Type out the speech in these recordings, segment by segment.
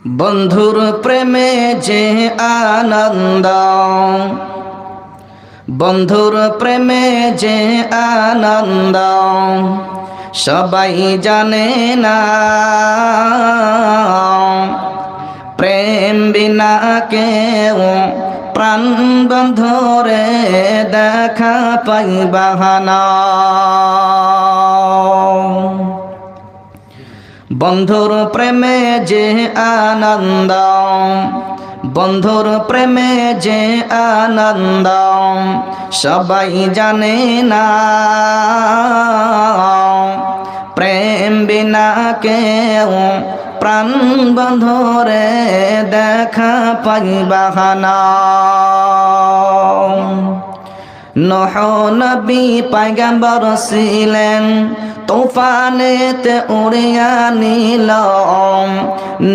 বন্ধুর প্রেমে যে আনন্দ, বন্ধুর প্রেমে যে আনন্দ সবাই জানে না। প্রেম বিনা কেউ প্রাণ বন্ধুরে দেখা পাইবা না। বন্ধুর প্রেমে যে আনন্দ, বন্ধুর প্রেমে যে আনন্দ সবাই জানে না। প্রেম বিনা কেউ প্রাণ বন্ধুরে দেখা পাইবা না। নূহ নবী পয়গম্বর ছিলেন, তুফানেতে উড়িয়া নিল।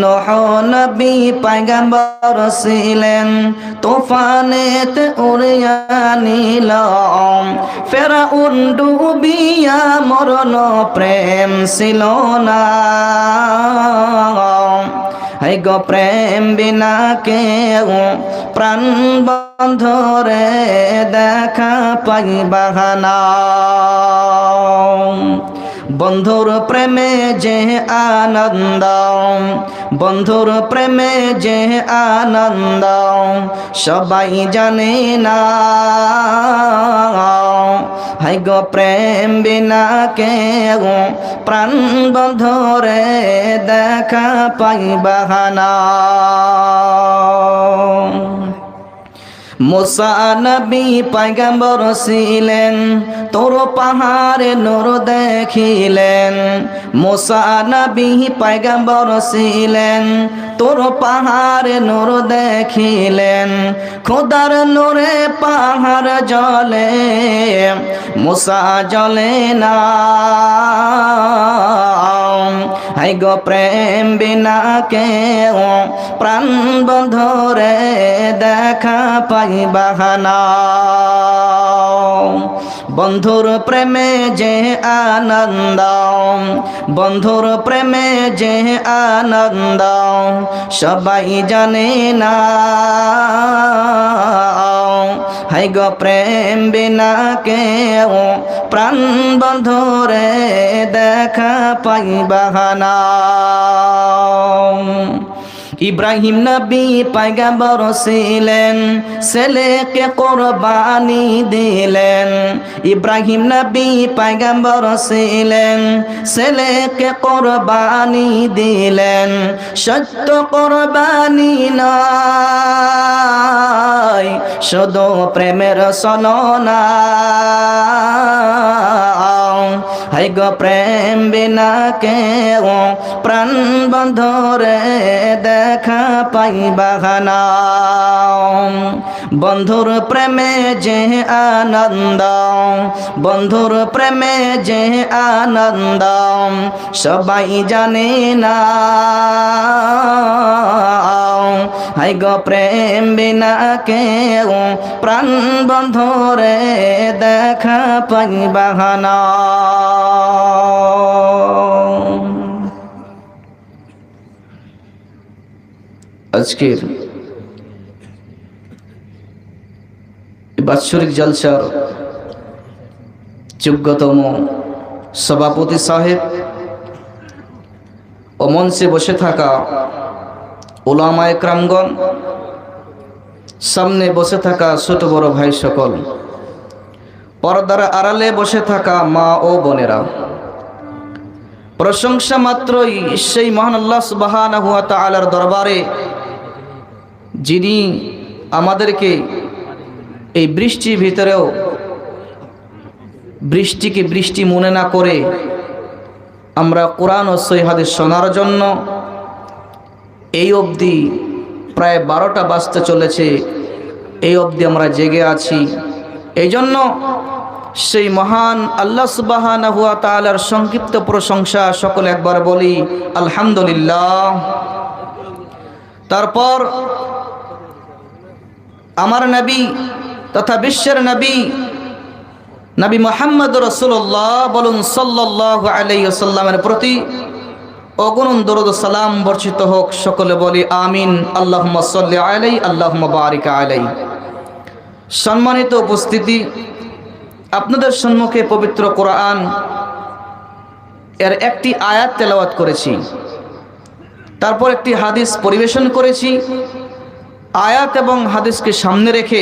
নূহ নবী পয়গম্বর ছিলেন, তুফানেতে উড়িয়া নিল। ফেরাউন ডুবিয়া মরল, প্রেম ছিল না। হাই গো প্রেম বিনা কেউ প্রাণ বন্ধুরে দেখা পাইবা না। বন্ধুর প্রেমে যে আনন্দ, বন্ধুর প্রেমে যে আনন্দ সবাই জানে না। হাই গো প্রেম বিনা কেউ প্রাণ বন্ধুরে দেখা পাইবা না। মুসা নবী পয়গম্বর ছিলেন, তোর পাহাড়ে নূর দেখিলেন। মুসা নবী পয়গম্বর ছিলেন, তোর পাহাড়ে নূর দেখিলেন। খোদার নূরে পাহাড় জ্বলে, মুসা জ্বলে না। হাই গো প্রেম বিনা কেউ প্রাণ বন্ধুরে দেখা পাইবা না। বন্ধুর প্রেমে যে আনন্দ, বন্ধুর প্রেমে যে আনন্দ সবাই জানে না। হাই গো প্রেম বিনা কেউ প্রাণ বন্ধুরে দেখা পাইবা না। ইব্রাহিম নবী পয়গম্বর ছিলেন, ছেলেকে কুরবানি দিলেন। ইব্রাহিম নবী পয়গম্বর ছিলেন, ছেলেকে কুরবানি দিলেন। সত্য কুরবানি নয়, শুধু প্রেমের ছলনা। হাই গো প্রেম বিনা কেউ প্রাণ বন্ধুরে দেখা পাইবা না। বন্ধুর প্রেমে যে আনন্দ, বন্ধুর প্রেমে যে আনন্দ সবাই জানে না। হাই গো প্রেম বিনা কেউ প্রাণ বন্ধুরে দেখা পাইবা না। আজকের বাৎসরিক জলসার যোগ্যতম সভাপতি সাহেব ও মঞ্চে বসে থাকা উলামায়ে কেরামগণ, সামনে বসে থাকা ছোট বড় ভাই সকল, পর্দার আড়ালে বসে থাকা মা ও বোনেরা, প্রশংসা মাত্রই সেই মহান আল্লাহ সুবহানাহু ওয়া তাআলার দরবারে, যিনি আমাদেরকে এই বৃষ্টির ভিতরেও বৃষ্টিকে বৃষ্টি মনে না করে আমরা কোরআন ও সহিহ হাদিস শোনার জন্য এই অবধি প্রায় 12টা বাজতে চলেছে, এই অবধি আমরা জেগে আছি। এই জন্য সেই মহান আল্লাহ সুবহানাহু ওয়া তাআলার সংক্ষিপ্ত প্রশংসা সকলে একবার বলি আলহামদুলিল্লাহ। তারপর আমার নবী তথা বিশ্বের নবী নবী মুহাম্মদ রাসূলুল্লাহ বলুন সাল্লাল্লাহু আলাইহি ওয়াসাল্লামের প্রতি অগণন দরুদ ও সালাম বর্ষিত হোক, সকলে বলি আমিন। আল্লাহুম্মা সাল্লি আলাইহি, আল্লাহুম্মা বারিক আলাইহি। সম্মানিত উপস্থিতি, আপনাদের সম্মুখে পবিত্র কোরআন এর একটি আয়াত তেলাওয়াত করেছি, তারপর একটি হাদিস পরিবেশন করেছি। আয়াত এবং হাদিসকে সামনে রেখে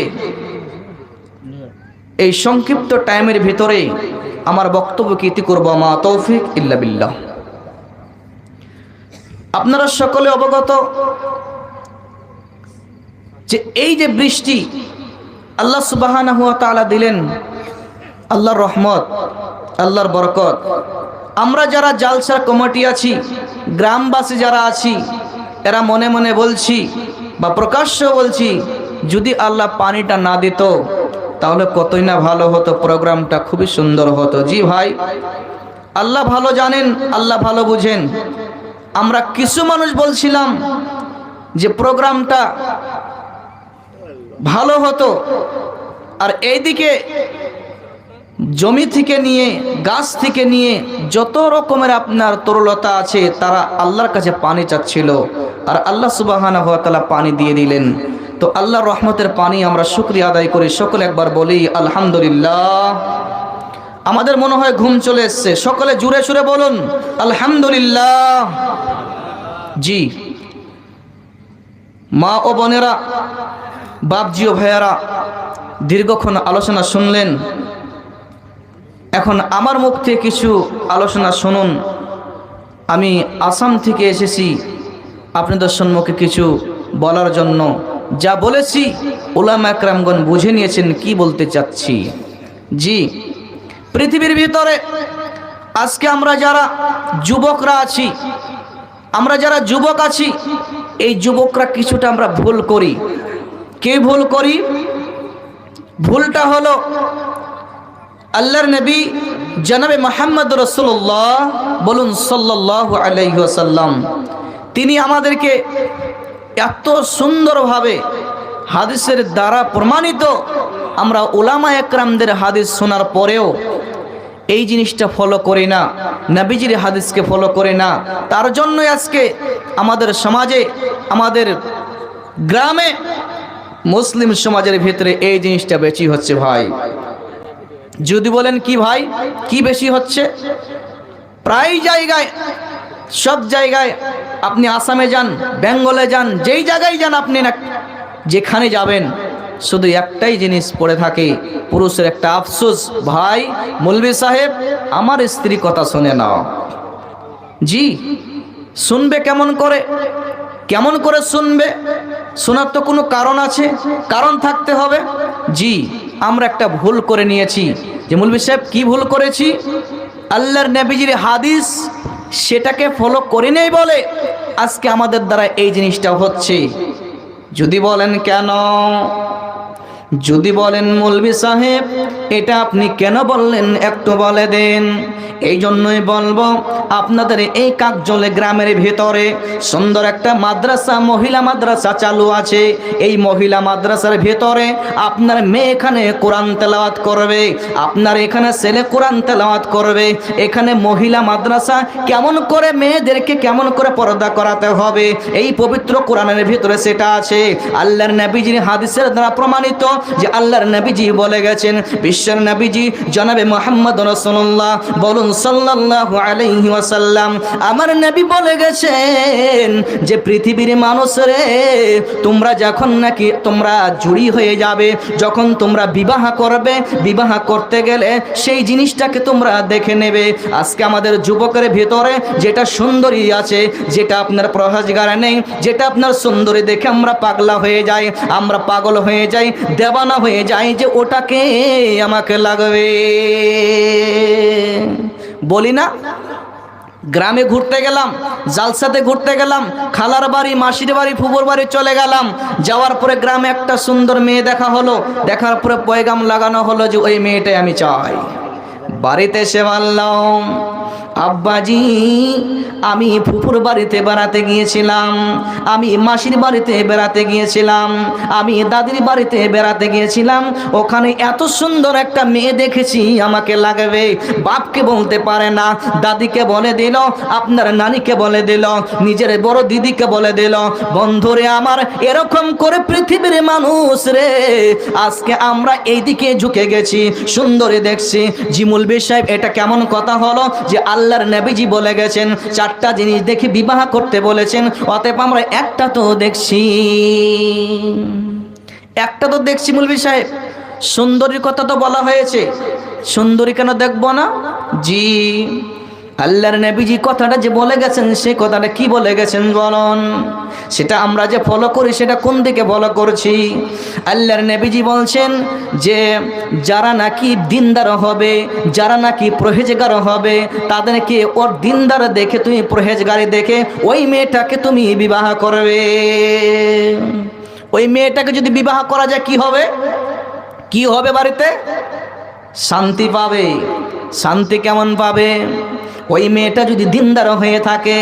এই সংক্ষিপ্ত টাইমের ভিতরে আমার বক্তব্যকে ইতি করব। মা তৌফিক ইল্লা বিল্লাহ। আপনারা সকলে অবগত যে এই যে বৃষ্টি আল্লাহ সুবহানাহু ওয়া তাআলা দিলেন, আল্লাহর রহমত, আল্লাহর বরকত। আমরা যারা জালসার কমিটি আছি, গ্রামবাসী যারা আছি, এরা মনে মনে বলছি বা প্রকাশ্য বলছি, যদি আল্লাহ পানিটা না দিত তাহলে কতই না ভালো হতো, প্রোগ্রামটা খুবই সুন্দর হতো। জি ভাই, আল্লাহ ভালো জানেন, আল্লাহ ভালো বুঝেন। আমরা কিছু মানুষ বলছিলাম যে প্রোগ্রামটা ভালো হতো, আর এইদিকে জমি থেকে নিয়ে, গাছ থেকে নিয়ে যত রকমের আপনার তরলতা আছে, তারা আল্লাহর কাছে পানি চাচ্ছিল, আর আল্লাহ সুবহানাহু ওয়া তাআলা পানি দিয়ে দিলেন। তো আল্লাহর রহমতের পানি আমরা শুকরিয়া আদায় করি। সকলে একবার বলি আলহামদুলিল্লাহ। আমাদের মনে হয় ঘুম চলে এসছে, সকলে জুড়ে সুরে বলুন আলহামদুলিল্লাহ। জি মা ও বোনেরা, বাপজি ও ভাইয়ারা, দীর্ঘক্ষণ আলোচনা শুনলেন। এখন আমার মুখ থেকে কিছু আলোচনা শুনুন। আমি আসাম থেকে এসেছি আপনাদের সম্মুখে কিছু বলার জন্য। যা বলেছি উলামা একরামগণ বুঝে নিয়েছেন কি বলতে চাচ্ছি। জি, পৃথিবীর ভিতরে আজকে আমরা যারা যুবকরা আছি, আমরা যারা যুবক আছি, এই যুবকরা কিছুটা আমরা ভুল করি। কে ভুল করি? ভুলটা হলো আল্লাহর নবী জনাবে মুহাম্মদ রাসূলুল্লাহ, বলুন সাল্লাল্লাহু আলাইহি ওয়াসাল্লাম, তিনি আমাদেরকে এত সুন্দরভাবে হাদিসের দ্বারা প্রমাণিত, আমরা উলামা একরামদের হাদিস শোনার পরেও এই জিনিসটা ফলো করি না, নবীজির হাদিসকে ফলো করি না। তার জন্যই আজকে আমাদের সমাজে, আমাদের গ্রামে, মুসলিম সমাজের ভিতরে এই জিনিসটা বেশি হচ্ছে ভাই। যদি বলেন কি ভাই, কি বেশি হচ্ছে? প্রায় জায়গায়, সব জায়গায়, আপনি আসামে যান, বেঙ্গলে যান, যেই জায়গায় যান আপনি, না যেখানে যাবেন, শুধু একটাই জিনিস পড়ে থাকে, পুরুষের একটা আফসোস, ভাই মৌলভী সাহেব আমার স্ত্রী কথা শুনে নাও। জি, শুনবে কেমন করে? কেমন করে শুনবে? শোনার তো কোনো কারণ আছে, কারণ থাকতে হবে। জি, আমরা একটা ভুল করে নিয়েছি। যে মৌলভী সাহেব কি ভুল করেছি? আল্লাহর নবীজির হাদিস সেটাকে ফলো করে নেই বলে আজকে আমাদের দ্বারা এই জিনিসটা হচ্ছে। যদি বলেন কেন, যদি বলেন মৌলভী সাহেব এটা আপনি কেন বললেন একটু বলে দেন। এই জন্যই বলবো, আপনাদের এই কাকজলে গ্রামের ভিতরে সুন্দর একটা মাদ্রাসা, মহিলা মাদ্রাসা চালু আছে। এই মহিলা মাদ্রাসার ভিতরে আপনার মেয়ে এখানে কোরআন তেলাওয়াত করবে, আপনার এখানে ছেলে কোরআন তেলাওয়াত করবে। এখানে মহিলা মাদ্রাসা কেমন করে মেয়েদেরকে কেমন করে পর্দা করাতে হবে, এই পবিত্র কোরআনের ভিতরে সেটা আছে। আল্লাহর নবীজির হাদিসের দ্বারা প্রমাণিত যে আল্লাহর নবীজি বলে গেছেন, বিশ্বের নবীজি জনাবে মুহাম্মদ রাসূলুল্লাহ, বলুন সাল্লাল্লাহু আলাইহি ওয়াসাল্লাম, আমার নবী বলে গেছেন যে পৃথিবীর মানুষরে, তোমরা যখন নাকি তোমরা জুড়ি হয়ে যাবে, যখন তোমরা বিবাহ করবে, বিবাহ করতে গেলে সেই জিনিসটাকে তোমরা দেখে নেবে। আজকে আমাদের যুবকের ভিতরে যেটা সুন্দরী আছে, যেটা আপনার প্রহাজগার নেই, যেটা আপনার সুন্দরী দেখে আমরা পাগলা হয়ে যাই, আমরা পাগল হয়ে যাই, দেওয়ানা হয়ে যাই যে ওটাকে আমাকে লাগবে। বলি না, গ্রামে ঘুরতে গেলাম, জালসাতে ঘুরতে গেলাম, খালার বাড়ি, মাসির বাড়ি, ফুফুর বাড়ি চলে গেলাম। যাওয়ার পরে গ্রামে একটা সুন্দর মেয়ে দেখা হলো, দেখার পরে পয়গাম লাগানো হলো যে ওই মেয়েটাই আমি চাই। বাড়িতে এসে বললাম আব্বাজি আমি ফুফুর বাড়িতে বেড়াতে গিয়েছিলাম, আমি মাসির বাড়িতে বেড়াতে গিয়েছিলাম, আমি দাদির বাড়িতে বেড়াতে গিয়েছিলাম, ওখানে এত সুন্দর একটা মেয়ে দেখেছি আমাকে লাগবে। বাপকে বলতে পারে না, দাদিকে বলে দিল, আপনার নানিকে বলে দিল, নিজের বড় দিদিকে বলে দিল। বন্ধুরে আমার, এরকম করে পৃথিবীর মানুষ রে আজকে আমরা এইদিকে ঝুঁকে গেছি, সুন্দরী দেখছি। জিমুলবি সাহেব, এটা কেমন কথা হলো যে আল্লাহর নবীজি বলে গেছেন 4টা জিনিস দেখে বিবাহ করতে বলেছেন, অতএব আমরা একটা তো দেখছি, একটা তো দেখছি। মুলবি সাহেব, সুন্দরীর কথা তো বলা হয়েছে, সুন্দরী কেন দেখব না? জি, আল্লাহর নবীজি কথাটা যে বলে গেছেন, সেই কথাটা কি বলে গেছেন বলুন? সেটা আমরা যে ফলো করি সেটা কোন দিকে ফলো করছি? আল্লাহর নবীজি বলছেন যে যারা নাকি দিনদার হবে, যারা নাকি পরহেজগার হবে, তাদেরকে ওর দিনদার দেখে তুমি, পরহেজগারি দেখে ওই মেয়েটাকে তুমি বিবাহ করবে। ওই মেয়েটাকে যদি বিবাহ করা যায় কি হবে? কি হবে? বাড়িতে শান্তি পাবে। শান্তি কেমন পাবে? ওই মেয়েটা যদি দিনদার হয়ে থাকে,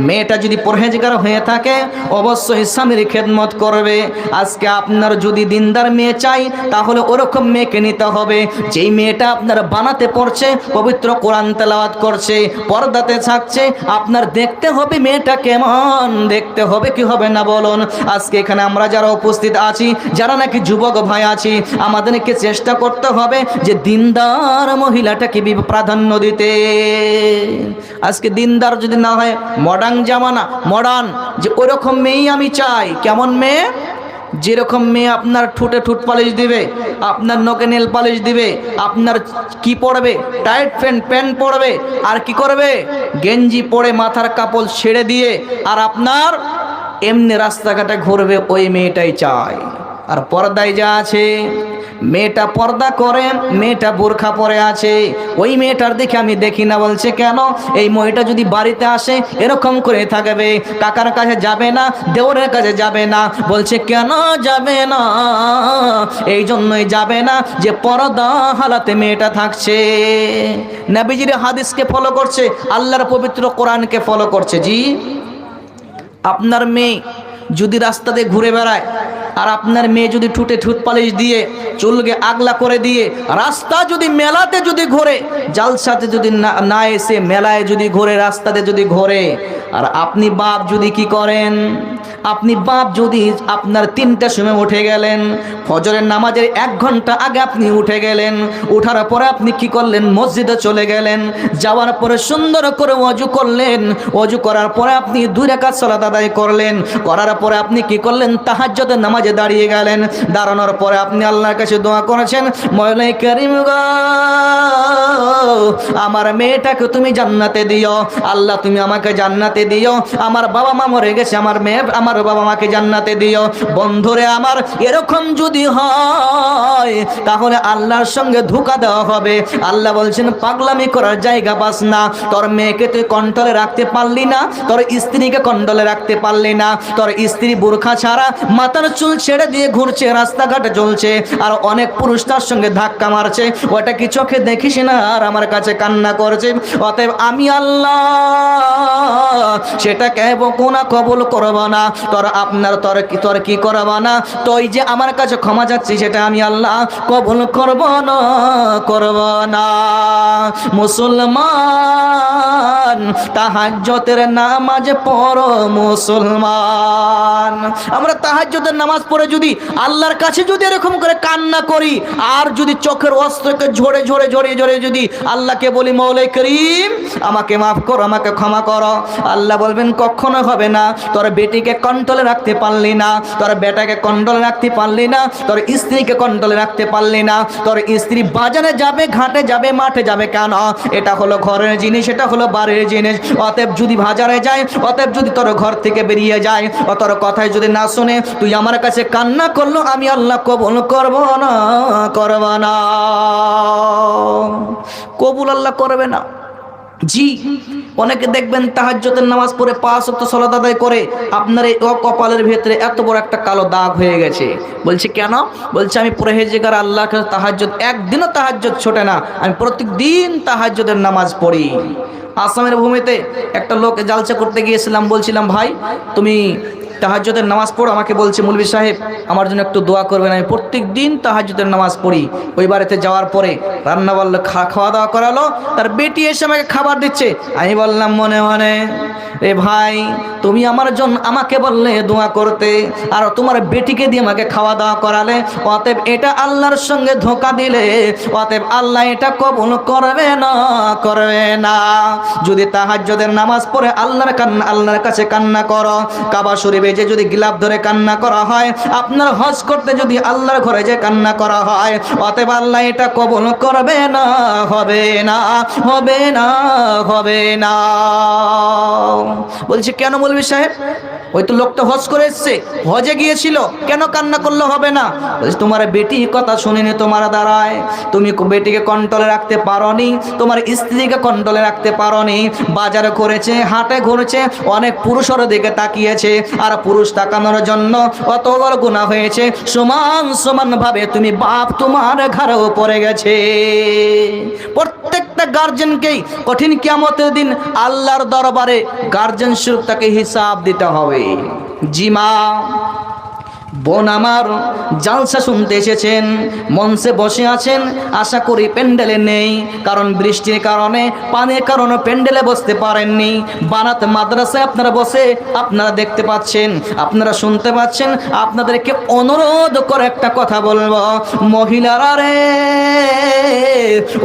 মেয়েটা যদি পরহেজগার হয়ে থাকে, অবশ্যই স্বামীর খেদমত করবে। আজকে আপনার যদি দিনদার মেয়ে চাই, তাহলে ওরকম মেয়েকে নিতে হবে যেই মেয়েটা আপনার বানাতে পড়ছে, পবিত্র কোরআন তেলাওয়াত করছে, পর্দাতে থাকছে। আপনার দেখতে হবে মেয়েটা কেমন, দেখতে হবে কি হবে না বলুন? আজকে এখানে আমরা যারা উপস্থিত আছি, যারা নাকি যুবক ভাই আছি, আমাদেরকে চেষ্টা করতে হবে যে দিনদার মহিলাটাকে প্রাধান্য দিতে। আজকে দিনদার যদি না হয়, মডার্ন জামানা, মডার্ন, যে ওরকম মেয়েই আমি চাই। কেমন মেয়ে? যেরকম মেয়ে আপনার ঠোঁটে ঠোঁট পালিশ দিবে, আপনার নখে নেল পালিশ দিবে, আপনার কি পরবে? টাইট প্যান্ট পরবে, আর কি করবে? গেঞ্জি পরে মাথার কাপড় ছেড়ে দিয়ে আর আপনার এমনি রাস্তাঘাটে ঘুরবে, ওই মেয়েটাই চাই। আর পর্দায় যা আছে, মেয়েটা পর্দা করে, মেয়েটা বোরখা পরে আছে, ওই মেয়েটার দিকে আমি দেখি না। বলছে কেন? এই মেয়েটা যদি বাড়িতে আসে এরকম করে থাকবে, কাকার কাছে যাবে না, দেওরের কাছে যাবে না। বলছে কেন যাবে না? এই জন্যই যাবে না যে পর্দা হালাতে মেয়েটা থাকছে। নবীজির হাদিসকে ফলো করছে, আল্লাহর পবিত্র কোরআনকে ফলো করছে। জি, আপনার মেয়ে যদি রাস্তাতে ঘুরে বেড়ায়, আর আপনার মেয়ে যদি ঠুটে ঠুট পালিশ দিয়ে, চুলকে আগলা করে দিয়ে, রাস্তা যদি মেলাতে যদি ঘোরে, জালসাতে যদি না এসে মেলায় যদি ঘোরে, রাস্তাতে যদি ঘোরে, আর আপনি বাপ যদি কি করেন? আপনি বাপ যদি আপনার 3টার সময় উঠে গেলেন, ফজরের নামাজের 1 ঘন্টা আগে আপনি উঠে গেলেন, উঠার পরে আপনি কি করলেন? মসজিদে চলে গেলেন, যাওয়ার পরে সুন্দর করে ওযু করলেন, ওযু করার পরে আপনি 2 রাকাত সালাত আদায় করলেন, করার পরে আপনি কি করলেন? তাহাজ্জুদের নামাজে দাঁড়িয়ে গেলেন, দাঁড়ানোর পরে আপনি আল্লাহর কাছে দোয়া করেছেন, মওলাই কারীম গো, আমার মেয়েটাকে তুমি জান্নাতে দিও, আল্লাহ তুমি আমাকে জান্নাতে দিও, আমার বাবা মা মরে গেছে, আমার বাবা মাকে জান্নাতে দিও। বন্ধুরে আমার, এরকম যদি হয় তাহলে আল্লাহর সঙ্গে ধোঁকা দেওয়া হবে। আল্লাহ বলছেন পাগলামি করার জায়গা পাস না। তোর মেয়েকে তুই কন্ট্রোলে রাখতে পারলি না, তোর স্ত্রীকে কন্ট্রোলে রাখতে পারলি না, তোর স্ত্রী বোরখা ছাড়া মাথার চুল ছেড়ে দিয়ে ঘুরছে, রাস্তাঘাটে চলছে, আর অনেক পুরুষ তার সঙ্গে ধাক্কা মারছে, ওটা কি চোখে দেখিস না? আর আমার কাছে কান্না করছে। অতএব আমি আল্লাহ সেটাকে কোনা কবুল করব না। তোর কি করব না? তুই যে আমার কাছে ক্ষমা চাচ্ছিস, সেটা আমি আল্লাহ কবুল করব না। মুসলমান, তাহাজ্জুদের নামাজ পড়ো মুসলমান। আমরা তাহাজ্জুদের নামাজ পড়ে যদি আল্লাহর কাছে যদি এরকম করে কান্না করি, আর যদি চোখের অস্ত্রকে ঝরে যদি আল্লাহকে বলি মওলাই করিম আমাকে মাফ করো, আমাকে ক্ষমা করো, আল্লাহ বলবেন কখনো হবে না। তোর বেটিকে কন্ট্রোলে রাখতে পারলি না, তোর বেটাকে কন্ট্রোলে রাখতে পারলি না, তোর স্ত্রীকে কন্ট্রোলে রাখতে পারলি না। তোর স্ত্রী বাজারে যাবে, ঘাটে যাবে, মাঠে যাবে, কেন? এটা হলো ঘরের জিনিস, এটা হলো বাড়ির জিনিস। অতএব যদি বাজারে যায়, অতএব যদি তোর ঘর থেকে বেরিয়ে যায়, তোর কথায় যদি না শুনে তুই আমার কাছে কান্না করলো, আমি আল্লাহ কবুল করব না। কবুল আল্লাহ করবে না। জি, অনেকে দেখবেন তাহাজ্জুদের নামাজ পড়ে 5 ওয়াক্ত সালাত আদায় করে, আপনার এই কপালের ভেতরে এত বড় একটা কালো দাগ হয়ে গেছে। বলছে কেন? বলছে আমি পরহেজগার, আল্লাহর কাছে তাহাজ্জুদ, একদিনও তাহাজ্জুদ ছোটে না, আমি প্রত্যেক দিন তাহাজ্জুদের নামাজ পড়ি। আসামের ভূমিতে একটা লোক জালসা করতে গিয়েছিলাম, বলছিলাম ভাই তুমি তাহাজ্জুদের নামাজ পড়ো, আমাকে বলছে মৌলভী সাহেব আমার জন্য একটু দোয়া করবেন। আমি প্রত্যেক দিন তাহাজ্জুদের নামাজ পড়ি। ওই বাড়িতে যাওয়ার পরে রান্না বললো, খাওয়া দাওয়া করালো, তার বেটি এসে আমাকে খাবার দিচ্ছে। আমি বললাম মনে মনে, রে ভাই তুমি আমার জন্য আমাকে বললে দোয়া করতে, আর তোমার বেটিকে দিয়ে আমাকে খাওয়া দাওয়া করালে, অতএব এটা আল্লাহর সঙ্গে ধোঁকা দিলে, অতএব আল্লাহ এটা কবুল করবে না, করবে না। যদি তাহাজ্জুদের নামাজ পড়ে আল্লাহর কাছে কান্না করো, কাবা শরীফে যে যদি গিলাফ ধরে কান্না করা হয়, আপনার হজ করতে যদি আল্লাহর ঘরে যে কান্না করা হয়, অতএব আল্লাহ এটা কবুল করবে না, হবে না, হবে না, হবে না। বলছে কেন মৌলভী সাহেব? ওই তো লোকটা হজ করে এসছে, হজে গিয়েছিল, কেন কান্না করলে হবে না? বলছে তোমার বেটি কথা শুনিনি তোমার দ্বারায়, তুমি বেটিকে কন্ট্রোলে রাখতে পারোনি, তোমার স্ত্রীকে কন্ট্রোলে রাখতে পারোনি। বাজারে ঘুরেছে, হাটে ঘুরেছে, অনেক পুরুষের দিকে তাকিয়েছে, আর পুরুষ তাকানোর জন্য অত বড় গুনাহ হয়েছে। সমান সমান ভাবে তুমি বাপ তোমার ঘরেও পড়ে গেছে। প্রত্যেকটা গার্জেনকেই কঠিন কিয়ামতের দিন আল্লাহর দরবারে গার্জেন স্বরূপ তাকে হিসাব দিতে হবে। জি মা, বোন আমার জালসা শুনতে এসেছেন, মঞ্চে বসে আছেন, আশা করি প্যান্ডেলে নেই, কারণ বৃষ্টির কারণে, পানির কারণে প্যান্ডেলে বসতে পারেননি। বানাত মাদ্রাসায় আপনারা বসে আপনারা দেখতে পাচ্ছেন, আপনারা শুনতে পাচ্ছেন। আপনাদেরকে অনুরোধ করে একটা কথা বলবো, মহিলারা রে,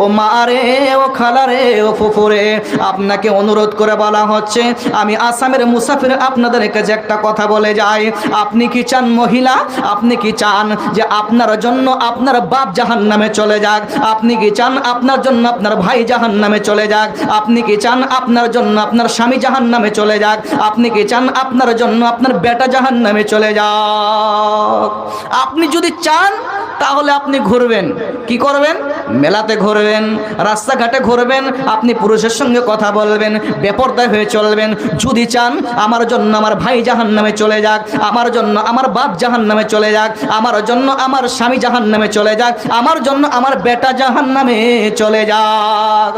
ও মা রে, ও খালা রে, ও ফুফুরে, আপনাকে অনুরোধ করে বলা হচ্ছে, আমি আসামের মুসাফির আপনাদের কাছে একটা কথা বলে যাই। আপনি কি চান মহিলা, আপনি কি চান যে আপনার জন্য আপনার বাপ জাহান্নামে চলে যাক? আপনি কি চান আপনার জন্য আপনার ভাই জাহান্নামে চলে যাক? আপনি কি চান আপনার জন্য আপনার স্বামী জাহান্নামে চলে যাক? আপনি কি চান আপনার জন্য আপনার বেটা জাহান্নামে চলে যাক? আপনি যদি চান তাহলে আপনি ঘুরবেন, কি করবেন? মেলাতে ঘুরবেন, রাস্তাঘাটে ঘুরবেন, আপনি পুরুষের সঙ্গে কথা বলবেন, বেপরদায় হয়ে চলবেন। যদি চান আমার জন্য আমার ভাই জাহান্নামে চলে যাক, আমার জন্য আমার বাপ জাহান্নামে চলে যাক, আমার জন্য আমার স্বামী জাহান্নামে চলে যাক, আমার জন্য আমার বেটা জাহান্নামে চলে যাক,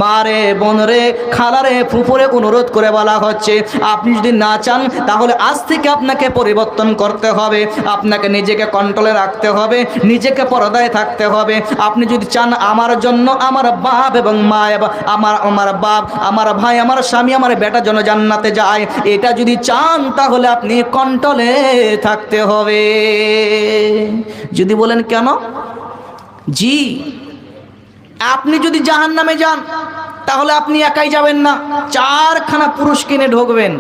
মারে, বোনরে, খালারে, ফুফুরে অনুরোধ করে বলা হচ্ছে, আপনি যদি না চান তাহলে আজ থেকে আপনাকে পরিবর্তন করতে হবে, আপনাকে নিজেকে কন্ট্রোলে রাখতে হবে, নিজেকে পর্দায় থাকতে হবে। আপনি যদি চান আমার জন্য আমার বাপ এবং মা, আমার বাপ, আমার ভাই, আমার স্বামী, আমার বেটার জন্য জান্নাতে যায়, এটা যদি চান তাহলে আপনি কন্ট্রোলে থাকতে হবে। যদি বলেন কেন? জি, আপনি যদি জাহান্নামে যান তাহলে আপনি একাই যাবেন না, 4খানা পুরুষ কিনে ঢুকবেন।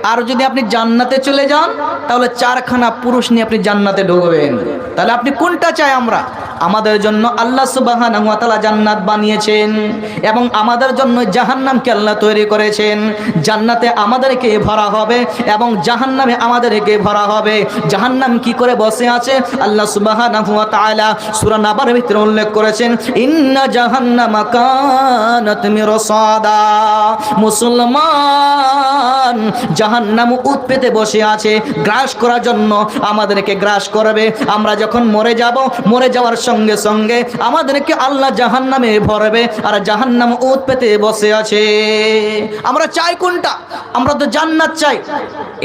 আর যদি আপনি জান্নাতে চলে যান তাহলে 4খানা পুরুষ নিয়ে আপনি জান্নাতে ঢুকবেন। তাহলে আপনি কোনটা চাই? আমরা, আমাদের জন্য আল্লাহ সুবহানাহু ওয়া তাআলা জান্নাত বানিয়েছেন এবং আমাদের জন্য জাহান্নামকে আল্লাহ তৈরি করেছেন। জান্নাতে আমাদেরকে ভরা হবে এবং জাহান্নামে আমাদেরকে ভরা হবে। জাহান্নাম কি করে বসে আছে? আল্লাহ সুবহানাহু ওয়া তাআলা সূরা নাবার ভিতরে উল্লেখ করেছেন, ইন্না জাহান্নামা কানাত মিরসাদা। মুসলমান, জাহান্নাম উৎ পেতে বসে আছে গ্রাস করার জন্য, আমাদেরকে গ্রাস করবে। আমরা যখন মরে যাব, মরে যাওয়ার সঙ্গে সঙ্গে আমাদেরকে আল্লাহ জাহান্নামে ভরবে, আর জাহান্নাম উৎ পেতে বসে আছে। আমরা চাই কোনটা? আমরা তো জান্নাত চাই।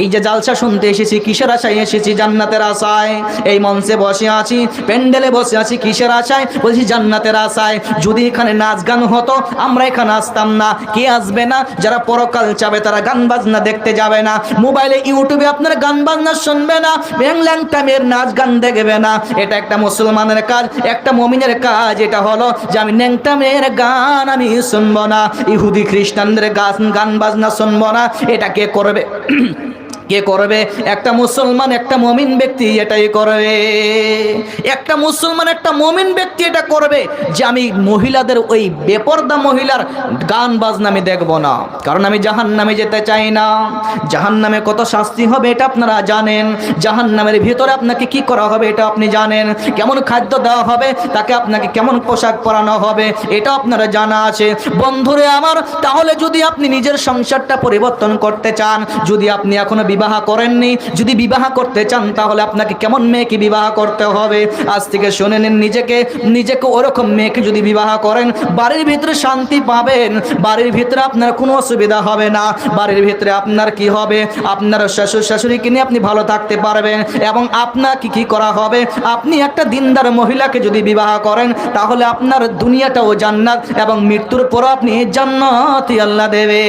এই যে জালসা শুনতে এসেছি, কিসের আশায় এসেছি? জান্নাতের আশায়। এই মঞ্চে বসে আছি, প্যান্ডেলে বসে আছি, কিসের আশায়? বলছি জান্নাতের আশায়। যদি এখানে নাচ গান হতো আমরা এখানে আসতাম না। কে আসবে না? যারা পরকাল চাবে তারা গান বাজনা দেখতে যাবে না, মোবাইলে ইউটিউবে আপনার গান বাজনা শুনবে না, ল্যাংটামের নাচ গান দেখবে না। এটা একটা মুসলমানের কাজ, একটা মুমিনের কাজ। এটা হলো যে আমি ল্যাংটামের গান আমি শুনবো না, ইহুদি খ্রিস্টানদের গান বাজনা শুনবো না। এটা কে করবে? কে করবে? একটা মুসলমান, একটা মুমিন ব্যক্তি এটাই করবে। একটা মুসলমান, একটা মুমিন ব্যক্তি এটা করবে যে আমি মহিলাদের, ওই বেপরদা মহিলার গান বাজনা আমি দেখব না, কারণ আমি জাহান্নামে যেতে চাই না। জাহান্নামে কত শাস্তি হবে এটা আপনারা জানেন। জাহান্নামের ভিতরে আপনাকে কি করা হবে এটা আপনি জানেন। কেমন খাদ্য দেওয়া হবে, তাকে আপনাকে কেমন পোশাক পরানো হবে এটা আপনারা জানা আছে। বন্ধুরে আমার, তাহলে যদি আপনি নিজের সংসারটা পরিবর্তন করতে চান, যদি আপনি এখনো বিবাহ করেননি, যদি বিবাহ করতে চান তাহলে আপনাকে কেমন মেয়েকে বিবাহ করতে হবে আজ থেকে শুনে নিন। নিজেকে ওরকম মেয়েকে যদি বিবাহ করেন, বাড়ির ভিতরে শান্তি পাবেন, বাড়ির ভিতরে আপনার কোনো অসুবিধা হবে না, বাড়ির ভিতরে আপনার কি হবে, আপনার শ্বশুর শাশুড়িকে নিয়ে আপনি ভালো থাকতে পারবেন। এবং আপনাকে কি করা হবে, আপনি একটা দিনদার মহিলাকে যদি বিবাহ করেন তাহলে আপনার দুনিয়াটাও জান্নাত এবং মৃত্যুর পর আপনি জান্নাতি আল্লাহ দেবে।